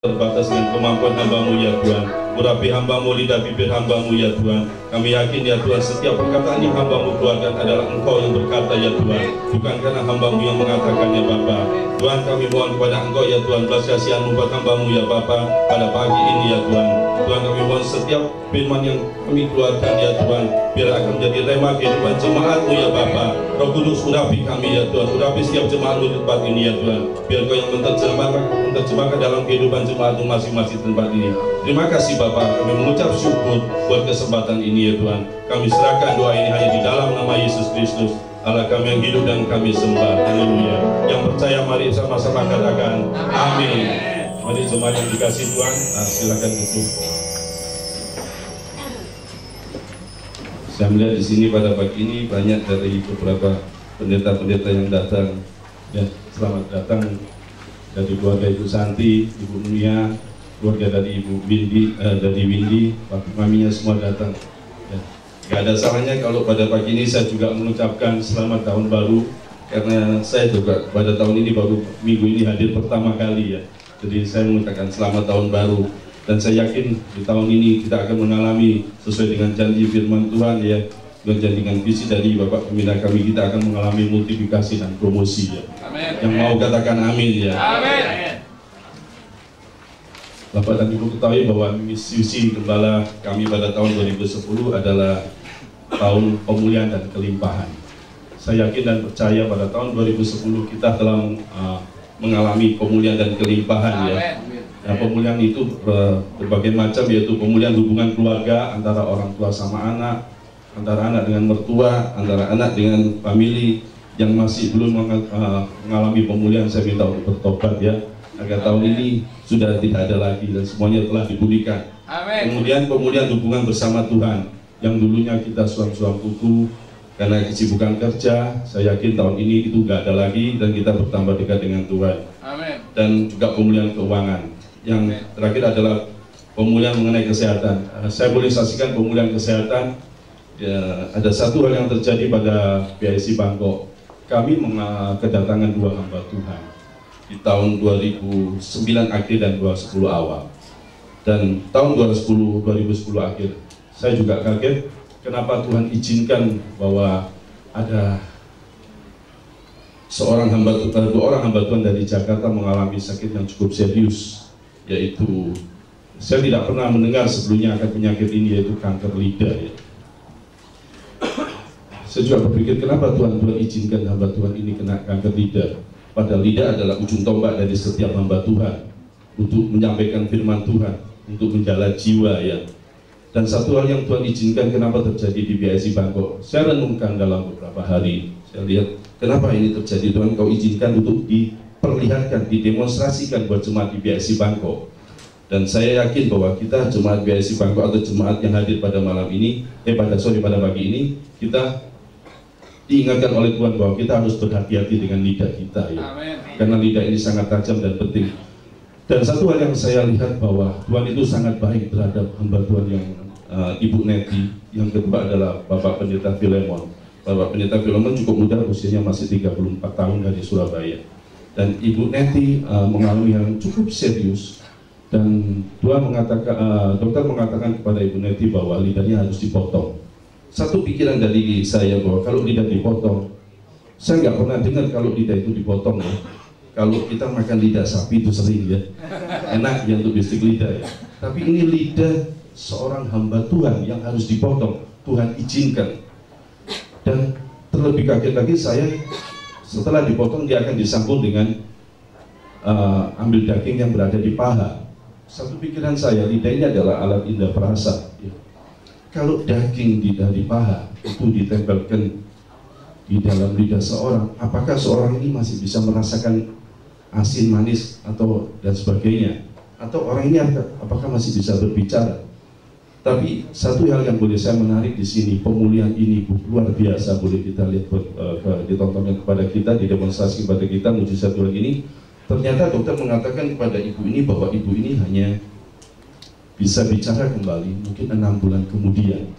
terbatas dengan kemampuan hamba-Mu ya Tuhan. Urapi hamba-Mu, lidah bibir hamba-Mu ya Tuhan. Kami yakin ya Tuhan, setiap perkataan yang hamba-Mu keluarkan adalah Engkau yang berkata ya Tuhan, bukan karena hamba-Mu yang mengatakannya Bapa. Tuhan, kami mohon kepada Engkau ya Tuhan, belas kasihan-Mu buat hamba-Mu ya Bapa pada pagi ini ya Tuhan. Tuhan, kami mohon setiap firman yang kami keluarkan ya Tuhan, biar akan menjadi rema kehidupan jemaat-Mu ya Bapa. Roh Kudus, urapi kami ya Tuhan, urapi setiap jemaat-Mu di tempat ini ya Tuhan, biar Kau yang menerjemahkan dalam kehidupan jemaat-Mu masing-masing tempat ini. Terima kasih Bapak, kami mengucap syukur buat kesempatan ini ya Tuhan. Kami serahkan doa ini hanya di dalam nama Yesus Kristus, Allah kami yang hidup dan kami sembah. Haleluya. Yang percaya mari sama-sama katakan amin. Mari jemaat yang dikasih Tuhan, silakan duduk. Saya melihat di sini pada pagi ini banyak dari beberapa pendeta-pendeta yang datang. Ya, selamat datang dari keluarga Ibu Santi, Ibu Mia, keluarga dari Ibu Windy, Bapak Maminya semua datang. Ya, gak ada salahnya kalau pada pagi ini saya juga mengucapkan selamat tahun baru, karena saya juga pada tahun ini baru minggu ini hadir pertama kali ya. Jadi saya mengucapkan selamat tahun baru, dan saya yakin di tahun ini kita akan mengalami sesuai dengan janji firman Tuhan ya, dengan visi dari Bapak Pembina kami, kita akan mengalami multiplikasi dan promosi ya. Amin. Yang mau katakan amin ya. Amin. Bapak dan Ibu ketahui bahwa misi gembala kami pada tahun 2010 adalah tahun pemulihan dan kelimpahan. Saya yakin dan percaya pada tahun 2010 kita telah mengalami pemulihan dan kelimpahan ya. Nah, pemulihan itu berbagai macam, yaitu pemulihan hubungan keluarga antara orang tua sama anak, antara anak dengan mertua, antara anak dengan famili. Yang masih belum mengalami pemulihan, saya minta untuk bertobat ya, agar tahun ini sudah tidak ada lagi dan semuanya telah dipulihkan. Amin. Kemudian pemulihan hubungan bersama Tuhan, yang dulunya kita suam-suam kuku karena kesibukan kerja, saya yakin tahun ini itu nggak ada lagi dan kita bertambah dekat dengan Tuhan. Amin. Dan juga pemulihan keuangan. Yang terakhir adalah pemulihan mengenai kesehatan. Saya boleh saksikan pemulihan kesehatan. Ya, ada satu hal yang terjadi pada PIC Bangkok. Kami kedatangan dua hamba Tuhan di tahun 2009 akhir dan 2010 awal. Dan tahun 2010 akhir, saya juga kaget kenapa Tuhan izinkan bahwa ada dua orang hamba Tuhan dari Jakarta mengalami sakit yang cukup serius, yaitu saya tidak pernah mendengar sebelumnya akan penyakit ini, yaitu kanker lidah ya. Saya juga berpikir kenapa Tuhan izinkan hamba Tuhan ini kena kanker lidah, padahal lidah adalah ujung tombak dari setiap hamba Tuhan untuk menyampaikan firman Tuhan, untuk menjala jiwa ya. Dan satu hal yang Tuhan izinkan kenapa terjadi di PIC Bangkok, saya renungkan dalam beberapa hari, saya lihat kenapa ini terjadi. Tuhan Kau izinkan untuk diperlihatkan, didemonstrasikan buat jemaat di PIC Bangkok. Dan saya yakin bahwa kita jemaat PIC Bangkok atau jemaat yang hadir pada malam ini, pada pagi ini, kita diingatkan oleh Tuhan bahwa kita harus berhati-hati dengan lidah kita ya. Amen. Karena lidah ini sangat tajam dan penting. Dan satu hal yang saya lihat bahwa Tuhan itu sangat baik terhadap hamba Tuhan yang Ibu Neti, yang kedua adalah Bapak Pendeta Filemon. Bapak Pendeta Filemon cukup muda, usianya masih 34 tahun dari Surabaya. Dan Ibu Neti mengalami hal yang cukup serius, dan Tuhan dokter mengatakan kepada Ibu Neti bahwa lidahnya harus dipotong. Satu pikiran dari saya bahwa kalau lidah dipotong, saya nggak pernah dengar kalau lidah itu dipotong ya. Kalau kita makan lidah sapi itu sering ya, enak ya untuk bistik lidah ya. Tapi ini lidah seorang hamba Tuhan yang harus dipotong, Tuhan izinkan. Dan terlebih kaget lagi saya, setelah dipotong dia akan disambung dengan ambil daging yang berada di paha. Satu pikiran saya, lidah ini adalah alat indera perasa ya. Kalau daging dari paha itu ditempelkan di dalam lidah seorang, apakah seorang ini masih bisa merasakan asin, manis, atau dan sebagainya? Atau orang ini apakah masih bisa berbicara? Tapi satu hal yang boleh saya menarik di sini, pemulihan ini luar biasa, boleh kita lihat ditontonkan kepada kita, didemonstrasi kepada kita, mujizat Tuhan ini. Ternyata dokter mengatakan kepada ibu ini bahwa ibu ini hanya bisa bicara kembali mungkin 6 bulan kemudian,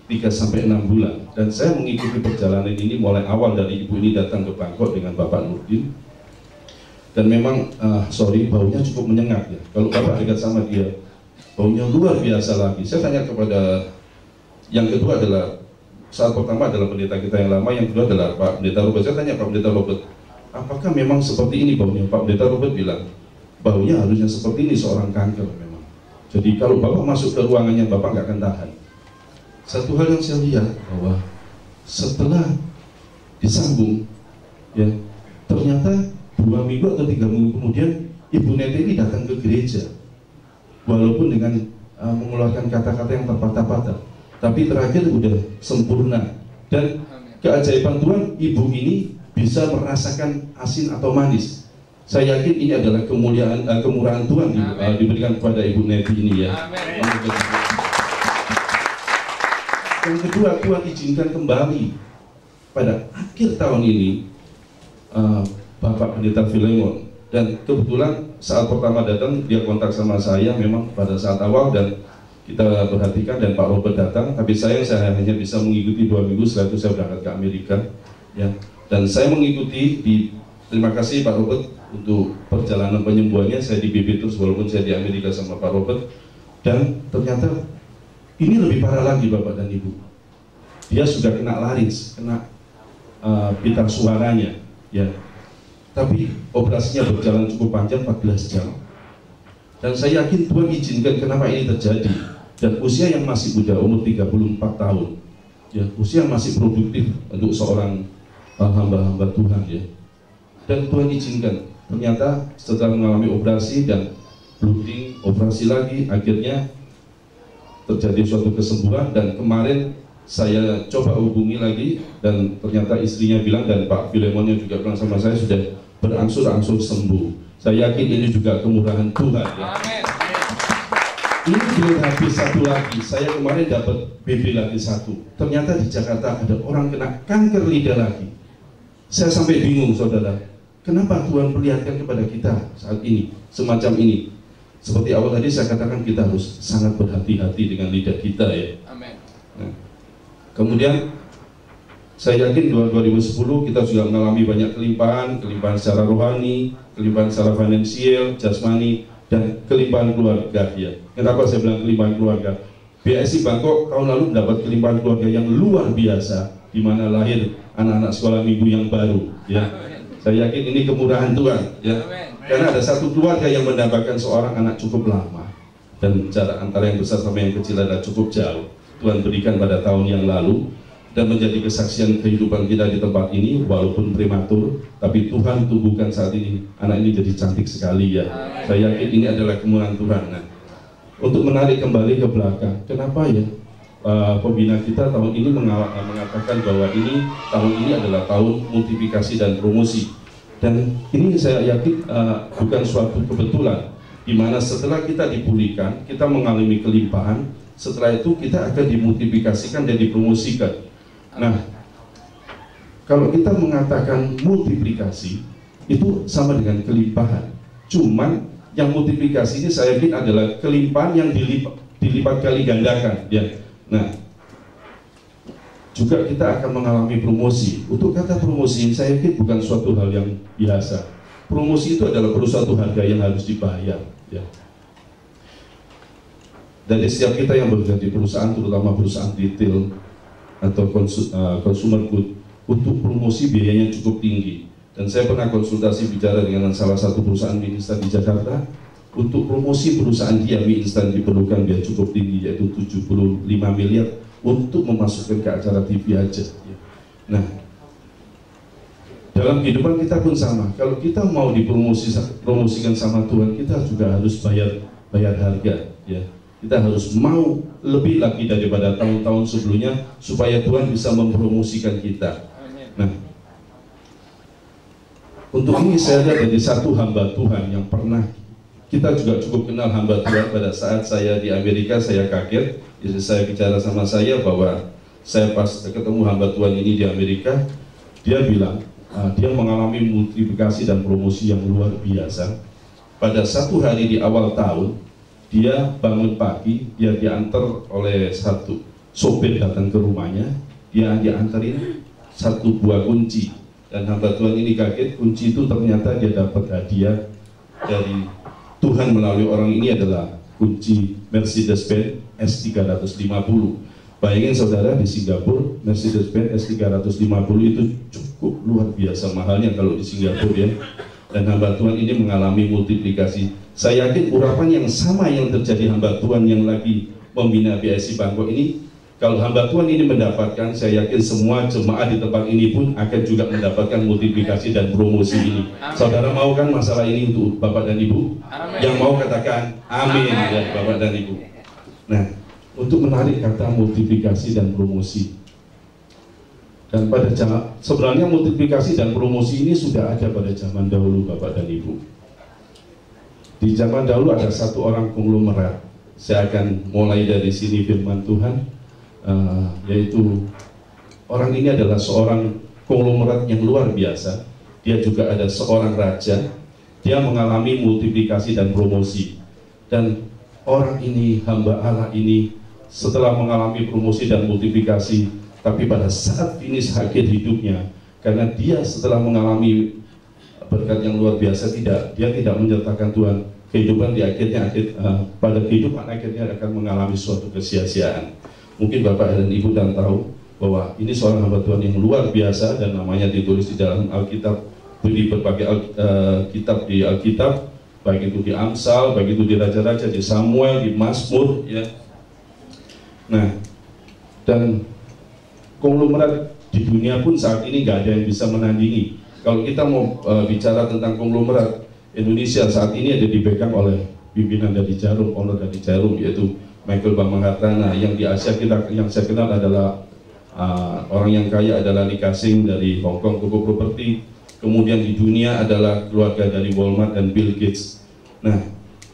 3-6 bulan. Dan saya mengikuti perjalanan ini mulai awal dari ibu ini datang ke Bangkok dengan Bapak Nurdin. Dan memang sorry, baunya cukup menyengat ya. Kalau Bapak dekat sama dia, baunya luar biasa lagi. Saya tanya kepada yang kedua adalah, saat pertama adalah pendeta kita yang lama, yang kedua adalah Pak Pendeta Robert. Saya tanya Pak Pendeta Robert, apakah memang seperti ini baunya? Pak Pendeta Robert bilang, baunya harusnya seperti ini seorang kanker memang. Jadi kalau Bapak masuk ke ruangannya, Bapak nggak akan tahan. Satu hal yang saya lihat bahwa setelah disambung, ya ternyata 2 minggu atau 3 minggu kemudian Ibu Nete ini datang ke gereja, walaupun dengan mengeluarkan kata-kata yang terpatah-patah, tapi terakhir udah sempurna. Dan keajaiban Tuhan, ibu ini bisa merasakan asin atau manis. Saya yakin ini adalah kemurahan Tuhan diberikan kepada Ibu Neti ini ya. Amen. Yang kedua, Tuhan izinkan kembali pada akhir tahun ini Bapak Pendeta Filemon, dan kebetulan saat pertama datang dia kontak sama saya memang pada saat awal, dan kita perhatikan dan Pak Robert datang, tapi saya hanya bisa mengikuti 2 minggu, setelah itu saya berangkat ke Amerika ya. Dan saya mengikuti terima kasih Pak Robert untuk perjalanan penyembuhannya. Saya di BB terus walaupun saya di Amerika sama Pak Robert, dan ternyata ini lebih parah lagi Bapak dan Ibu. Dia sudah kena laris, kena pita suaranya ya. Tapi operasinya berjalan cukup panjang, 14 jam. Dan saya yakin Tuhan izinkan kenapa ini terjadi. Dan usia yang masih muda, umur 34 tahun ya, usia yang masih produktif untuk seorang hamba-hamba Tuhan ya. Dan Tuhan izinkan, ternyata setelah mengalami operasi dan bleeding, operasi lagi, akhirnya terjadi suatu kesembuhan. Dan kemarin saya coba hubungi lagi, dan ternyata istrinya bilang, dan Pak Filemonnya juga bilang sama saya, sudah berangsur-angsur sembuh. Saya yakin ini juga kemurahan Tuhan ya. Amen. Ini belum habis satu lagi, saya kemarin dapat BB lagi satu. Ternyata di Jakarta ada orang kena kanker lidah lagi. Saya sampai bingung saudara, kenapa Tuhan perlihatkan kepada kita saat ini semacam ini? Seperti awal tadi saya katakan, kita harus sangat berhati-hati dengan lidah kita ya. Amen. Nah, kemudian saya yakin 2010 kita sudah mengalami banyak kelimpahan secara rohani, kelimpahan secara finansial, jasmani, dan kelimpahan keluarga ya. Kenapa saya bilang kelimpahan keluarga? BSI Bangkok tahun lalu mendapat kelimpahan keluarga yang luar biasa, di mana lahir anak-anak sekolah minggu yang baru ya. Saya yakin ini kemurahan Tuhan ya. Karena ada satu keluarga yang mendapatkan seorang anak cukup lama, dan jarak antara yang besar sama yang kecil ada cukup jauh. Tuhan berikan pada tahun yang lalu, dan menjadi kesaksian kehidupan kita di tempat ini, walaupun prematur, tapi Tuhan tumbuhkan saat ini anak ini jadi cantik sekali ya. Saya yakin ini adalah kemurahan Tuhan. Nah, untuk menarik kembali ke belakang, kenapa ya pembina kita tahun ini mengatakan bahwa tahun ini adalah tahun multiplikasi dan promosi. Dan ini saya yakin bukan suatu kebetulan, di mana setelah kita dipulihkan, kita mengalami kelimpahan, setelah itu kita akan dimultiplikasikan dan dipromosikan. Nah, kalau kita mengatakan multiplikasi, itu sama dengan kelimpahan. Cuman yang multiplikasi ini saya yakin adalah kelimpahan yang dilipat kali gandakan ya. Nah, juga kita akan mengalami promosi. Untuk kata promosi, saya yakin bukan suatu hal yang biasa. Promosi itu adalah suatu harga yang harus dibayar ya. Dari setiap kita yang bekerja di perusahaan, terutama perusahaan retail atau consumer good, untuk promosi biayanya cukup tinggi. Dan saya pernah konsultasi bicara dengan salah satu perusahaan mie instan di Jakarta. Untuk promosi perusahaan dia mie instan diperlukan biaya cukup tinggi, yaitu 75 miliar untuk memasukkan ke acara TV aja. Nah, dalam kehidupan kita pun sama. Kalau kita mau dipromosikan sama Tuhan, kita juga harus bayar harga ya. Kita harus mau lebih lagi daripada tahun-tahun sebelumnya, supaya Tuhan bisa mempromosikan kita. Nah, untuk ini saya lihat dari satu hamba Tuhan yang pernah kita juga cukup kenal hamba Tuhan. Pada saat saya di Amerika, saya kaget. Jadi saya bicara sama saya bahwa saya pas ketemu hamba Tuhan ini di Amerika, dia bilang dia mengalami multiplikasi dan promosi yang luar biasa. Pada satu hari di awal tahun, dia bangun pagi, dia diantar oleh satu sopir datang ke rumahnya, dia diantarin satu buah kunci. Dan hamba Tuhan ini kaget, kunci itu ternyata dia dapat hadiah dari Tuhan melalui orang ini adalah kunci Mercedes-Benz S350. Bayangin saudara, di Singapura Mercedes-Benz S350 itu cukup luar biasa mahalnya kalau di Singapura ya. Dan hamba Tuhan ini mengalami multiplikasi. Saya yakin urapan yang sama yang terjadi hamba Tuhan yang lagi membina BSI Bangkok ini, kalau hamba Tuhan ini mendapatkan, saya yakin semua jemaat di tempat ini pun akan juga mendapatkan multiplikasi dan promosi ini. Amin. Saudara mau kan masalah ini untuk Bapak dan Ibu? Amin. Yang mau katakan amin, ya Bapak dan Ibu. Nah, untuk menarik kata multiplikasi dan promosi, dan pada sebenarnya multiplikasi dan promosi ini sudah ada pada zaman dahulu Bapak dan Ibu. Di zaman dahulu ada satu orang konglomerat. Saya akan mulai dari sini firman Tuhan, yaitu orang ini adalah seorang konglomerat yang luar biasa. Dia juga ada seorang raja. Dia mengalami multiplikasi dan promosi. Dan orang ini, hamba Allah ini, setelah mengalami promosi dan multiplikasi, tapi pada saat finish akhir hidupnya, karena dia setelah mengalami berkat yang luar biasa, dia tidak menyertakan Tuhan, kehidupan di akhirnya pada kehidupan akhirnya akan mengalami suatu kesia-siaan. Mungkin Bapak dan Ibu dan tahu bahwa ini seorang hamba Tuhan yang luar biasa dan namanya ditulis di dalam Alkitab, di berbagai kitab di Alkitab, baik itu di Amsal, baik itu di Raja-Raja, di Samuel, di Mazmur, ya. Nah, dan konglomerat di dunia pun saat ini nggak ada yang bisa menandingi. Kalau kita mau bicara tentang konglomerat, Indonesia saat ini ada dipegang oleh pimpinan dari Jarum, owner dari Jarum, yaitu Michael Bambang Hartana. Yang di Asia yang saya kenal adalah orang yang kaya adalah Lee Ka-shing dari Hong Kong Koko Property. Kemudian di dunia adalah keluarga dari Walmart dan Bill Gates. Nah,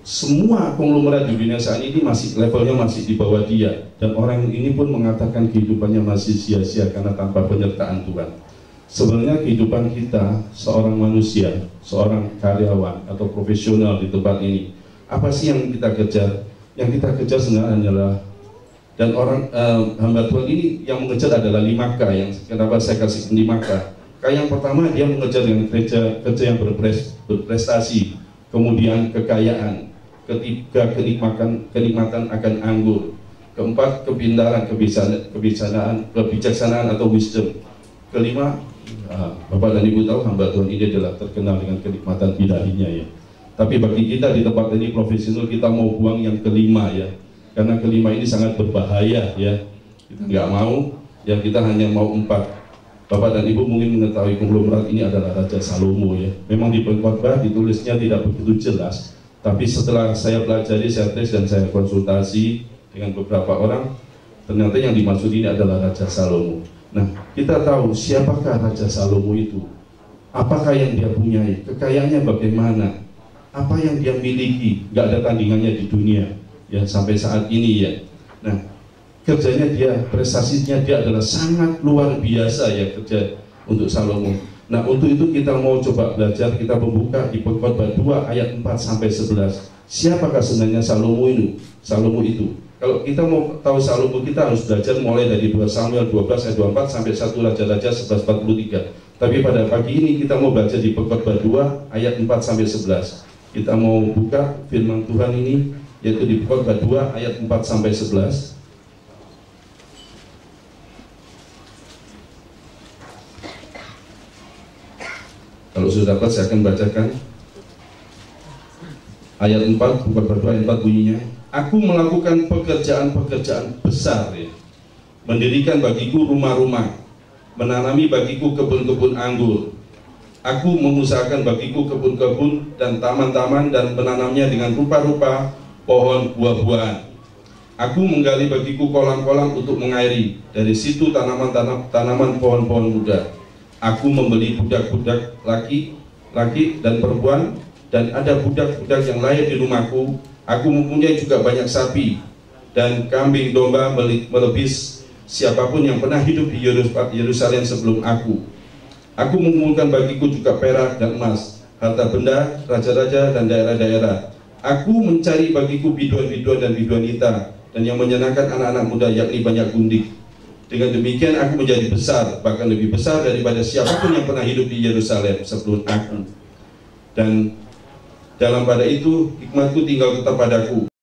semua konglomerat di dunia saat ini levelnya masih di bawah dia, dan orang ini pun mengatakan kehidupannya masih sia-sia karena tanpa penyertaan Tuhan. Sebenarnya kehidupan kita, seorang manusia, seorang karyawan atau profesional di tempat ini, apa sih yang kita kejar? Yang kita kejar sebenarnya adalah, dan orang hamba Tuhan ini yang mengejar adalah 5K. Yang kenapa saya kasih 5K? K yang pertama, dia mengejar yang kerja yang berprestasi, kemudian kekayaan, ketiga kenikmatan akan anggur, keempat kepintaran, kebijaksanaan atau wisdom, kelima, Bapak dan Ibu tahu hamba Tuhan ini adalah terkenal dengan kenikmatan bidadarinya ya. Tapi bagi kita di tempat ini profesional, kita mau buang yang kelima ya, karena kelima ini sangat berbahaya ya. Kita nggak mau, yang kita hanya mau 4. Bapak dan Ibu mungkin mengetahui konglomerat ini adalah Raja Salomo ya. Memang di pengkhotbah ditulisnya tidak begitu jelas, tapi setelah saya pelajari, saya tes dan saya konsultasi dengan beberapa orang, ternyata yang dimaksud ini adalah Raja Salomo. Nah, kita tahu siapakah Raja Salomo itu, apakah yang dia punyai, kekayaannya bagaimana, apa yang dia miliki, nggak ada tandingannya di dunia ya sampai saat ini ya. Nah, kerjanya dia, prestasinya dia adalah sangat luar biasa ya, kerja untuk Salomo. Nah, untuk itu kita mau coba belajar, kita membuka di Pengkhotbah 2 ayat 4 sampai 11. Siapakah sebenarnya Salomo itu? Kalau kita mau tahu Salomo, kita harus belajar mulai dari 2 Samuel 12 ayat 24 sampai 1 Raja-Raja 11:43. Tapi pada pagi ini kita mau belajar di Pengkhotbah 2 ayat 4 sampai 11. Kita mau buka firman Tuhan ini, yaitu di Pengkhotbah 2 ayat 4 sampai 11. Kalau sudah dapat, saya akan bacakan ayat 4, Pengkhotbah 2 ayat 4 bunyinya. Aku melakukan pekerjaan-pekerjaan besar ya. Mendirikan bagiku rumah-rumah, menanami bagiku kebun-kebun anggur. Aku mengusahakan bagiku kebun-kebun dan taman-taman dan menanamnya dengan rupa-rupa pohon buah-buahan. Aku menggali bagiku kolam-kolam untuk mengairi, dari situ tanaman pohon-pohon muda. Aku membeli budak-budak laki dan perempuan, dan ada budak-budak yang lahir di rumahku. Aku mempunyai juga banyak sapi dan kambing domba melebihi siapapun yang pernah hidup di Yerusalem sebelum aku. Aku mengumpulkan bagiku juga perak dan emas, harta benda, raja-raja dan daerah-daerah. Aku mencari bagiku biduan-biduan dan biduanita, dan yang menyenangkan anak-anak muda, yakni banyak gundik. Dengan demikian aku menjadi besar, bahkan lebih besar daripada siapapun yang pernah hidup di Yerusalem sebelum aku. Dan dalam pada itu hikmatku tinggal tetap padaku.